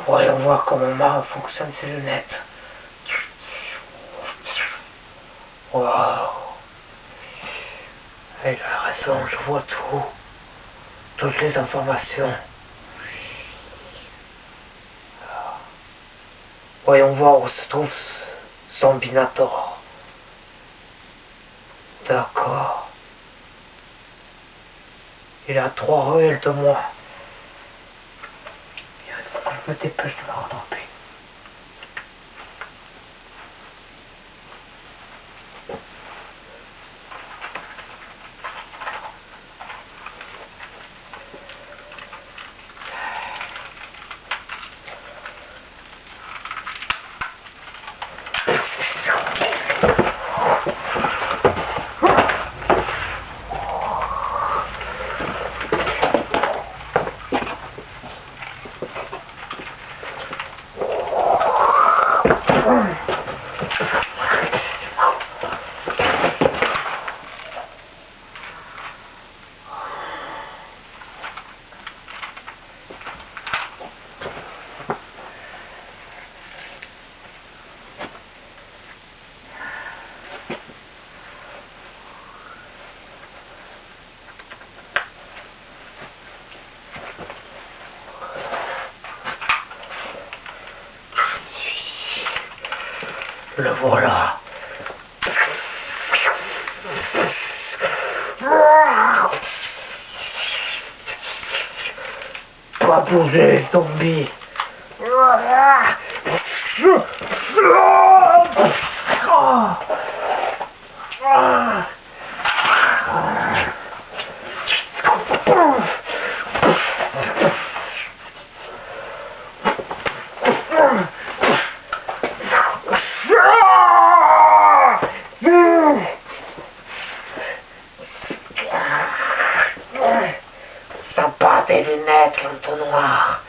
Voyons voir comment Mara fonctionne ses lunettes. Waouh. Elle a raison, je vois tout. Toutes les informations. Voyons voir où se trouve Zombinator. D'accord. Il a 3 ruelles de moi. Il faut que je me dépêche de me rattraper. Le voilà. Pas bouger, zombie. Ça bat tes lunettes, l'entonnoir.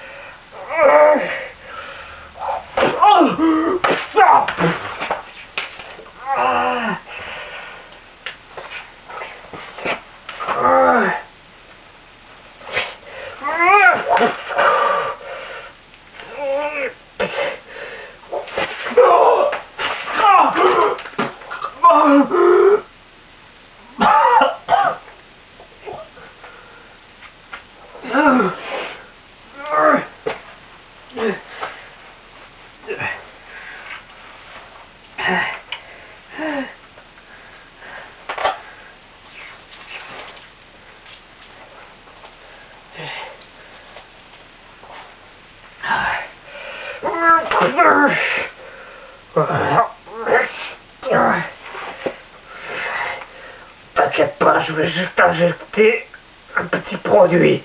T'inquiète pas, je vais juste injecter un petit produit.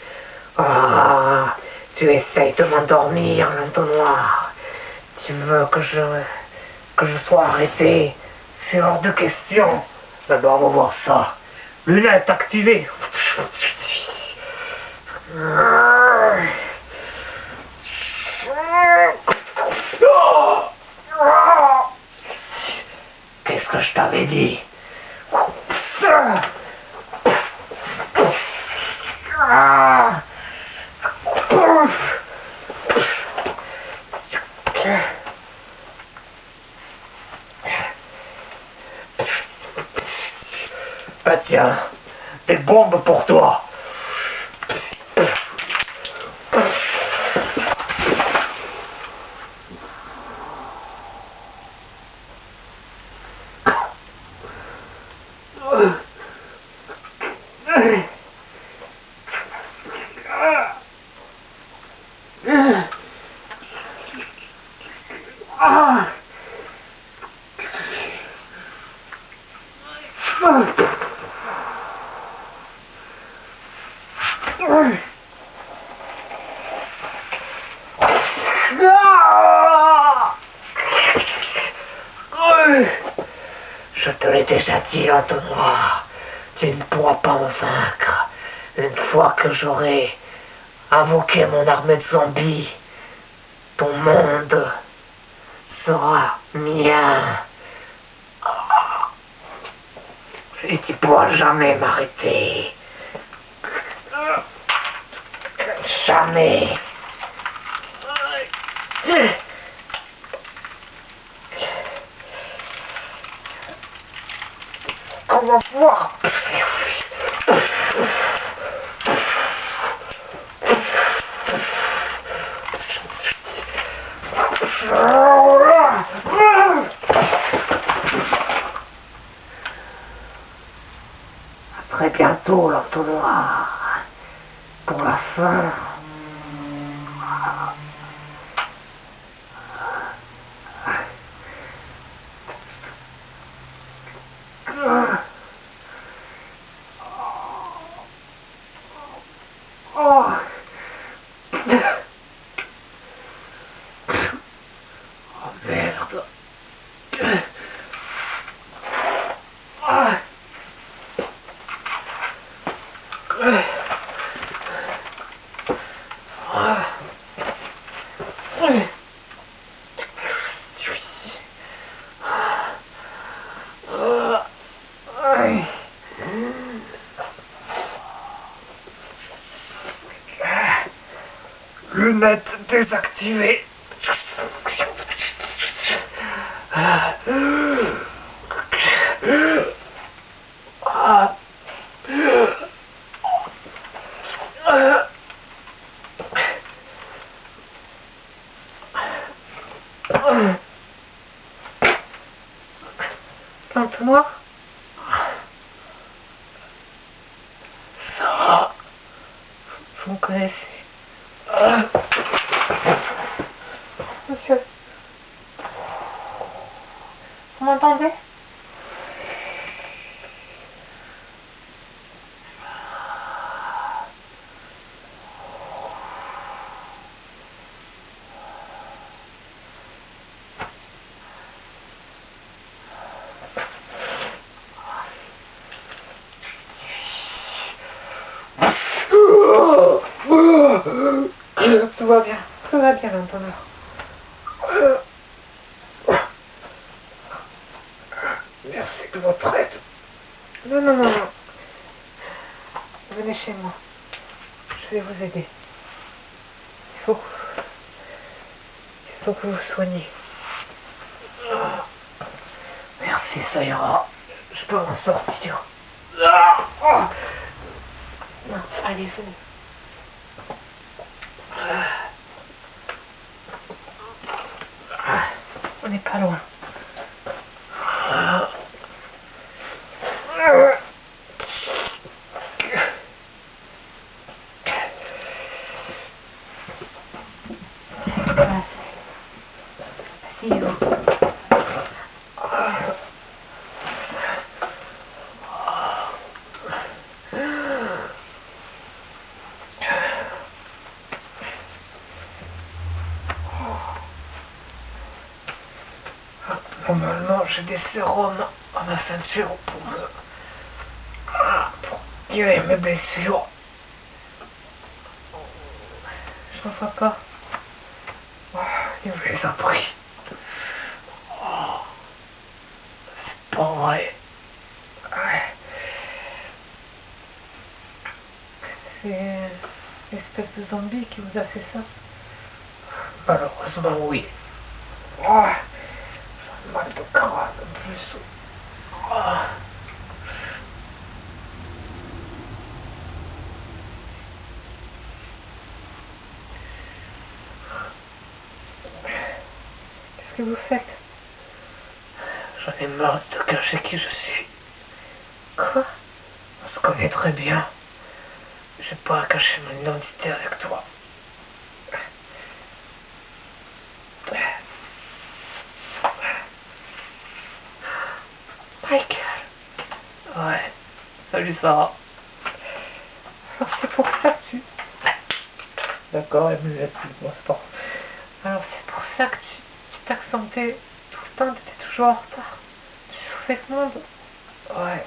Ah, tu essayes de m'endormir, l'entonnoir. Tu veux que je sois arrêté? C'est hors de question. D'abord, on va voir ça. Lunettes activées. Qu'est-ce que je t'avais dit? Ah tiens, des bombes pour toi. Je te l'ai déjà dit, l'entonnoir, tu ne pourras pas me vaincre. Une fois que j'aurai invoqué mon armée de zombies, ton monde sera mien. Et tu pourras jamais m'arrêter. jamais. On va voir. À très bientôt, l'entonnoir. Pour la fin. Oh. Oh merde. Ah. Lunettes désactivées. L'entonnoir. Ça, vous me connaissez. Monsieur, vous m'entendez? Tout va bien, l'entonnoir. Merci de votre aide. Non, non, non, non. Venez chez moi. Je vais vous aider. Il faut que vous vous soigniez. Merci, ça ira. Je peux m'en sortir. Non, allez, venez. On n'est pas loin. Asseyez-vous. Normalement, j'ai des sérums à ma ceinture pour guérir mes blessures. Je ne vois pas. Il me les a pris. C'est pas vrai. C'est l'espèce de zombie qui vous a fait ça? Malheureusement, oui. J'ai mal de crâne en plus. Qu'est-ce que vous faites? J'en ai marre de te cacher qui je suis. Quoi? On se connaît très bien. J'ai pas à cacher mon identité avec toi. Michael. Ouais. Salut Sarah. Alors c'est pour ça que tu... D'accord, elle me laisse le sport. Alors c'est pour ça que tu t'absentais tout le temps, tu étais toujours en retard. Tu souffrais ce monde. Ouais.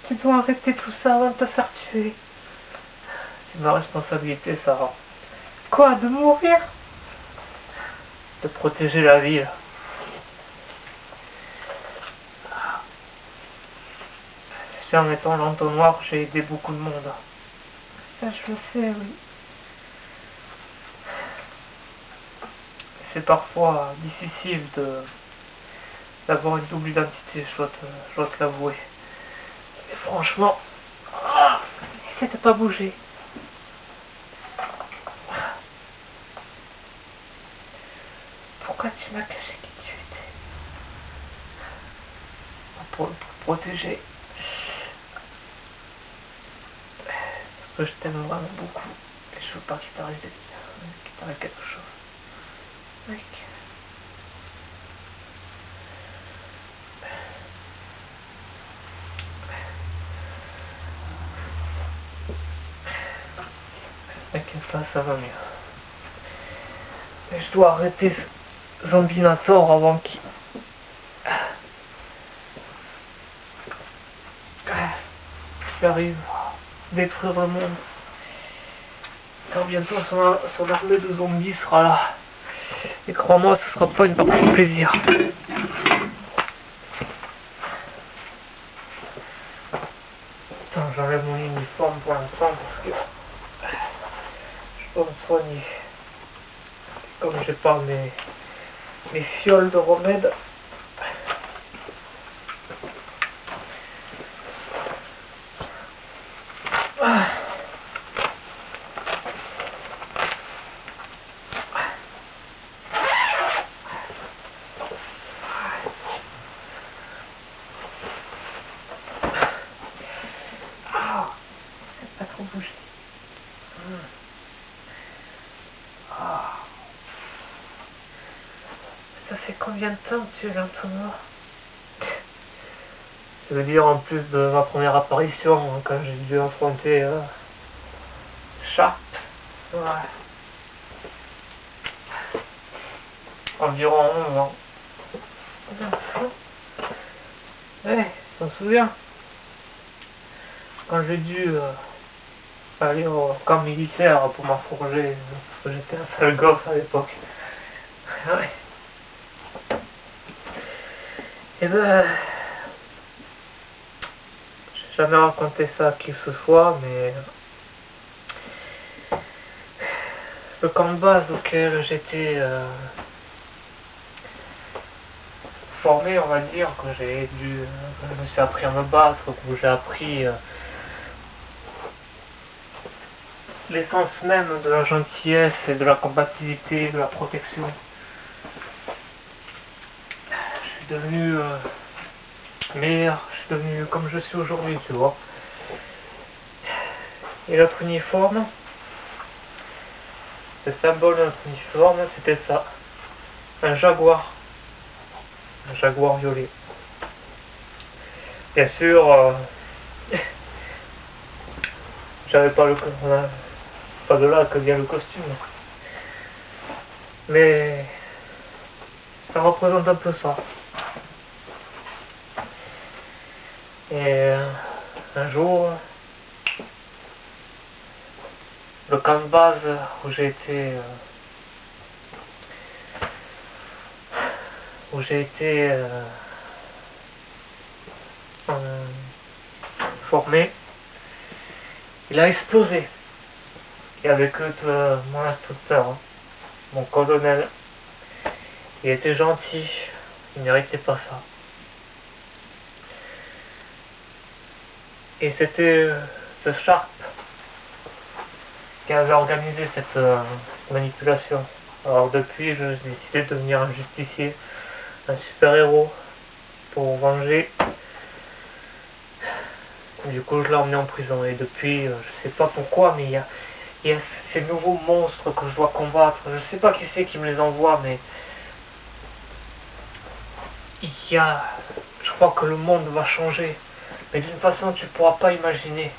Tu dois arrêter tout ça avant de te faire tuer. C'est ma responsabilité, Sarah. Quoi, de mourir? De protéger la ville. C'est en mettant l'entonnoir, j'ai aidé beaucoup de monde. Ça, je le sais, oui. C'est parfois difficile d'avoir une double identité, je dois te l'avouer. Mais franchement, essaie de pas bouger. Pourquoi tu m'as caché qui tu étais? Pour protéger. Parce que je t'aime vraiment beaucoup. Et je veux pas qu'il t'arrive quelque chose. Mec. T'inquiète pas, ça va mieux. Mais je dois arrêter ce Zombinator avant qu'il arrive à détruire le monde. Car bientôt son armée de zombies sera là. Et crois-moi, ce sera pas une partie de plaisir. Attends, j'enlève mon uniforme pour l'instant parce que je dois me soigner. Comme j'ai pas mes fioles de remède. Pas trop bouger. Ça fait combien de temps que tu es l'entonnoir? Je veux dire, en plus de ma première apparition, quand j'ai dû affronter Sharp. Ouais. Environ 11 ans. Ouais, tu t'en souviens? Quand j'ai dû aller au camp militaire pour m'afforger, parce que j'étais un sale gosse à l'époque. Ouais. Et ben, j'ai jamais raconté ça à qui que ce soit, mais le camp de base auquel j'étais formé, on va dire, que je me suis appris à me battre, que j'ai appris l'essence même de la gentillesse et de la combativité, de la protection. Je suis devenu meilleur, je suis devenu comme je suis aujourd'hui, tu vois. Et notre uniforme, le symbole de notre uniforme, c'était ça. Un jaguar. Un jaguar violet. Bien sûr, j'avais pas pas de là que vient le costume. Mais ça représente un peu ça. Et un jour, le camp de base où j'ai été formé, il a explosé. Et avec eux, mon instructeur, hein, mon colonel, il était gentil, il méritait pas ça. Et c'était ce Sharp qui avait organisé cette manipulation. Alors depuis, j'ai décidé de devenir un justicier, un super-héros, pour venger. Du coup, je l'ai emmené en prison. Et depuis, je sais pas pourquoi, mais il y a ces nouveaux monstres que je dois combattre. Je sais pas qui c'est qui me les envoie, mais je crois que le monde va changer. Mais d'une façon que tu pourras pas imaginer.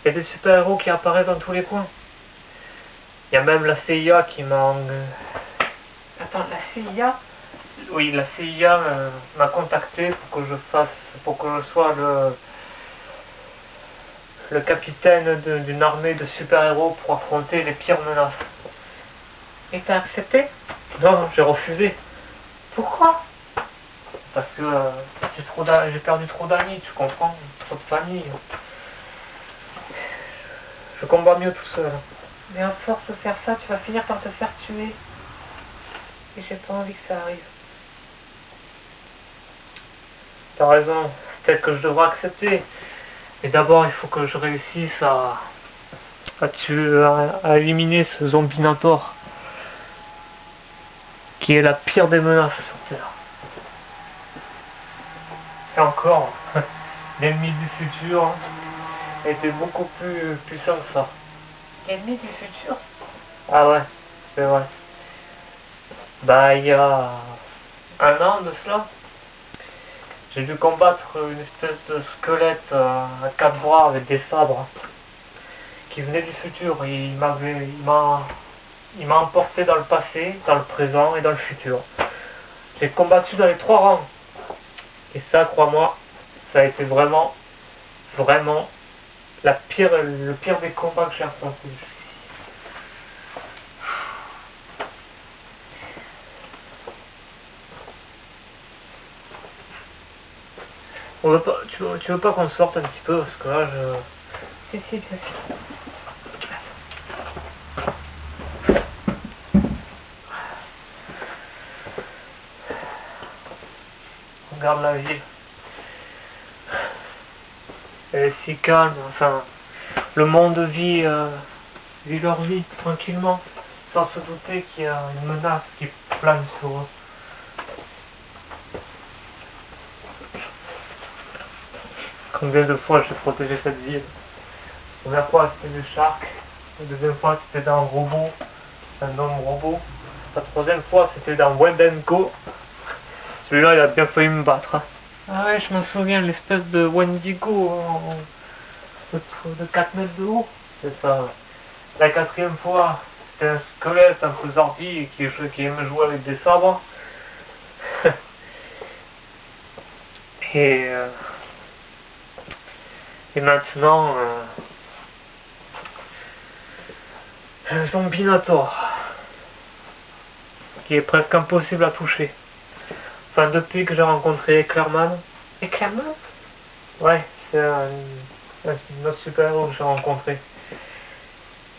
Il y a des super-héros qui apparaissent dans tous les coins. Il y a même la CIA qui m'a... Attends, la CIA? Oui, la CIA m'a contacté pour que je sois le capitaine d'une armée de super-héros pour affronter les pires menaces. Et t'as accepté? Non, j'ai refusé. Pourquoi? Parce que j'ai perdu trop d'amis, tu comprends? Trop de famille. Je combats mieux tout seul. Mais à force de faire ça, tu vas finir par te faire tuer. Et j'ai pas envie que ça arrive. T'as raison, peut-être que je devrais accepter. Mais d'abord, il faut que je réussisse à éliminer ce Zombinator. Qui est la pire des menaces sur Terre. Et encore, l'ennemi du futur était beaucoup plus puissant que ça. L'ennemi du futur? Ah ouais, c'est vrai. Bah, il y a un an de cela, j'ai dû combattre une espèce de squelette à 4 bras avec des sabres qui venait du futur. Et il m'a emporté dans le passé, dans le présent et dans le futur. J'ai combattu dans les 3 rangs. Et ça, crois-moi, ça a été vraiment le pire des combats que j'ai affrontés. Tu veux pas qu'on sorte un petit peu parce que là je... Si, bien sûr. Regarde la ville. Elle est si calme, enfin... Le monde vit leur vie tranquillement, sans se douter qu'il y a une menace qui plane sur eux. Combien de fois j'ai protégé cette ville? La première fois c'était du Shark, la deuxième fois c'était d'un robot, un homme robot. La troisième fois c'était d'un Wendigo. Celui-là il a bien failli me battre. Ah ouais, je m'en souviens, l'espèce de Wendigo de 4 mètres de haut. C'est ça. La quatrième fois c'était un squelette un peu zordi qui aime jouer avec des sabres. Et maintenant, un Zombinator qui est presque impossible à toucher. Enfin, depuis que j'ai rencontré Eclairman. Eclairman? Ouais, c'est un autre super-héros que j'ai rencontré.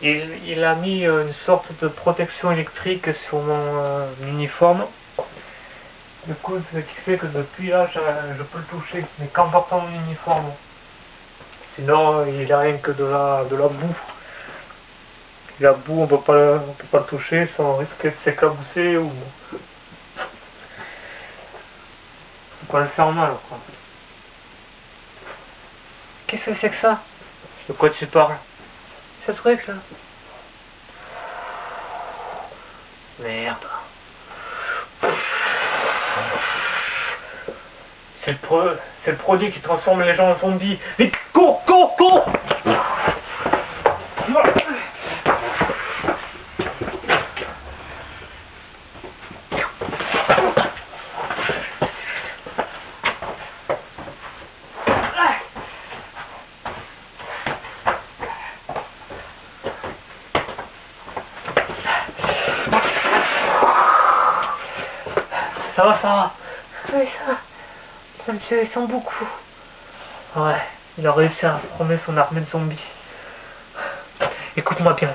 Il a mis une sorte de protection électrique sur mon uniforme. Du coup, ce qui fait que depuis là, je peux le toucher, mais qu'en portant mon uniforme. Sinon, il n'a rien que de la boue. Et la boue, on peut pas le toucher sans risquer de s'éclabousser ou... Faut pas le faire mal, quoi. Qu'est-ce que c'est que ça? De quoi tu parles? Ce truc, là. Merde. C'est le produit qui transforme les gens en zombies. Vite, cours! Ça va? Oui, ça va. Ça me sent beaucoup. Ouais, il a réussi à former son armée de zombies. Écoute-moi bien,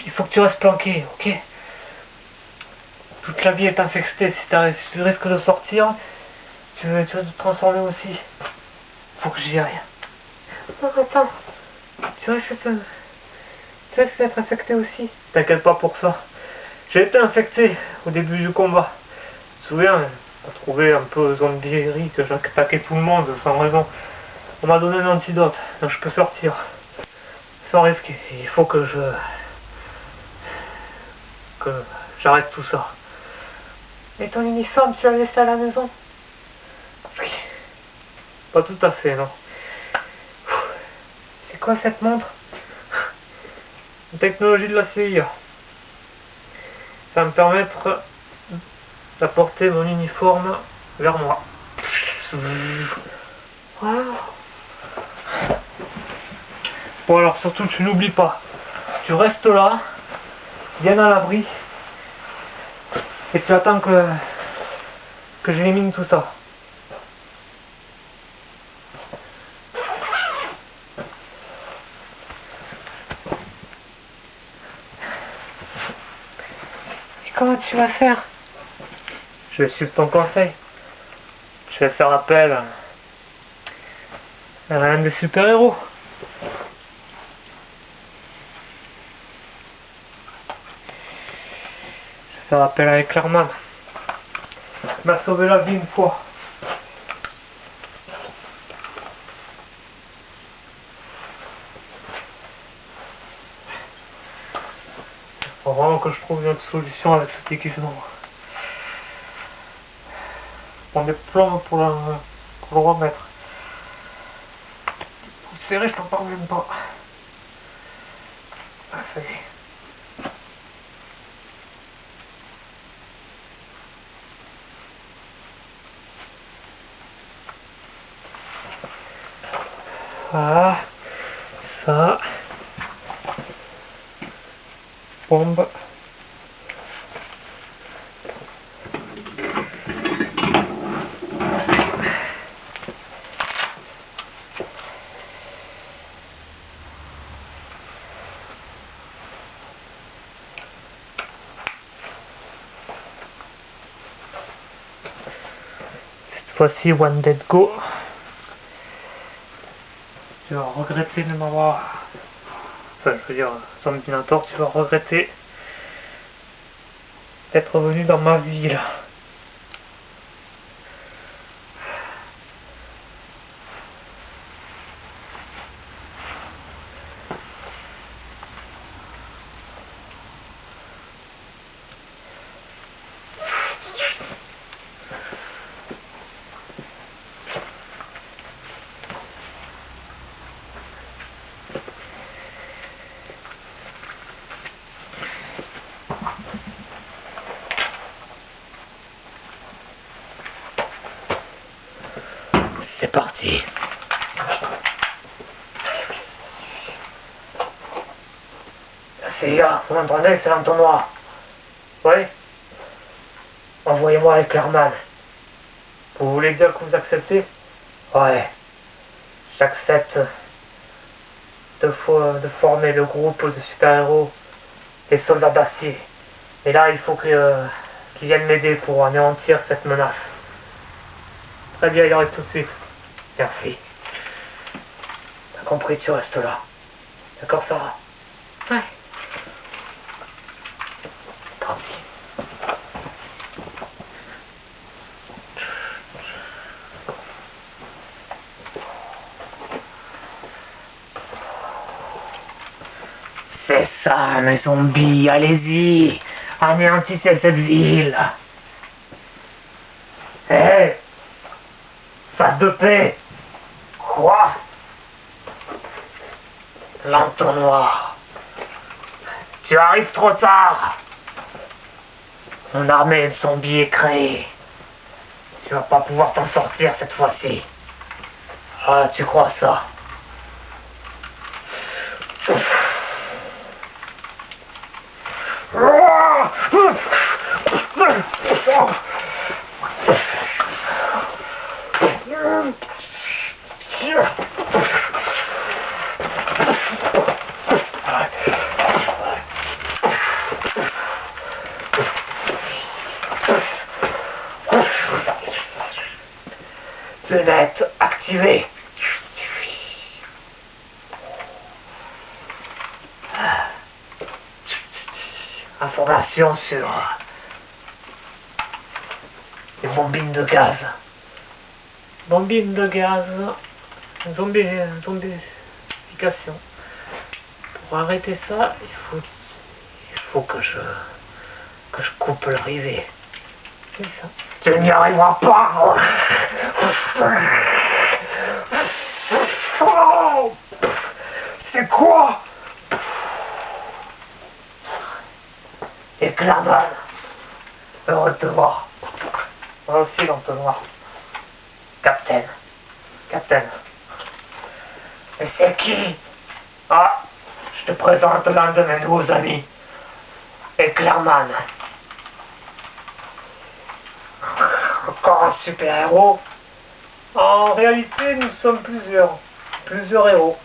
il faut que tu restes planqué, ok? Toute la vie est infectée, si tu risques de sortir, tu vas te transformer aussi. Faut que j'y aille. Non, attends. Tu risques d'être infecté aussi. T'inquiète pas pour ça. J'ai été infecté au début du combat. Tu te souviens, on a trouvé un peu zombierie, que j'attaquais tout le monde sans raison. On m'a donné un antidote, donc je peux sortir. Sans risque. Il faut que j'arrête tout ça. Et ton uniforme, tu l'as laissé à la maison? Oui. Pas tout à fait, non. C'est quoi cette montre? La technologie de la CIA. Ça va me permettre d'apporter mon uniforme vers moi. Wow. Bon alors surtout tu n'oublies pas, tu restes là, bien à l'abri, et tu attends que j'élimine tout ça. comment tu vas faire? Je vais suivre ton conseil. Je vais faire appel à l'un des super-héros. Je vais faire appel à Eclairman. Il m'a sauvé la vie une fois. Faut vraiment que je trouve une autre solution avec ce déguisement. On est plombs pour le remettre. Pour serrer, je t'en parle même pas. Ah, ça y est. Voilà. Ça. Bombe. Cette fois-ci, One Dead Go. Tu vas regretter de m'avoir... Enfin, je veux dire, Zombinator, tu vas regretter d'être venu dans ma vie, là. C'est parti. C'est gars, vous m'entendez, c'est l'entonnoir. Oui. Envoyez-moi Eclairman. Vous voulez dire que vous acceptez? Ouais. J'accepte de former le groupe de super-héros des soldats d'acier. Et là, il faut qu'ils viennent m'aider pour anéantir cette menace. Très bien, il arrive tout de suite. Merci. T'as compris, tu restes là. D'accord, Sarah? Ouais. Parti. C'est ça, mes zombies, allez-y. Anéantissez cette ville. Hé, hey, face de paix. Quoi? L'entonnoir. Tu arrives trop tard. Mon armée de zombies est créée. Tu vas pas pouvoir t'en sortir cette fois-ci. Ah, tu crois ça? Fenêtre activée. Information sur les bombines de gaz. Bombines de gaz. Zombification. Pour arrêter ça, il faut que je coupe l'arrivée. C'est ça. Tu n'y arriveras pas. Oh, c'est quoi? Eclairman. Heureux de te voir. Moi aussi, l'entonnoir. Captain. Mais c'est qui? Ah, je te présente l'un de mes nouveaux amis. Eclairman. Encore un super-héros? En réalité, nous sommes plusieurs héros.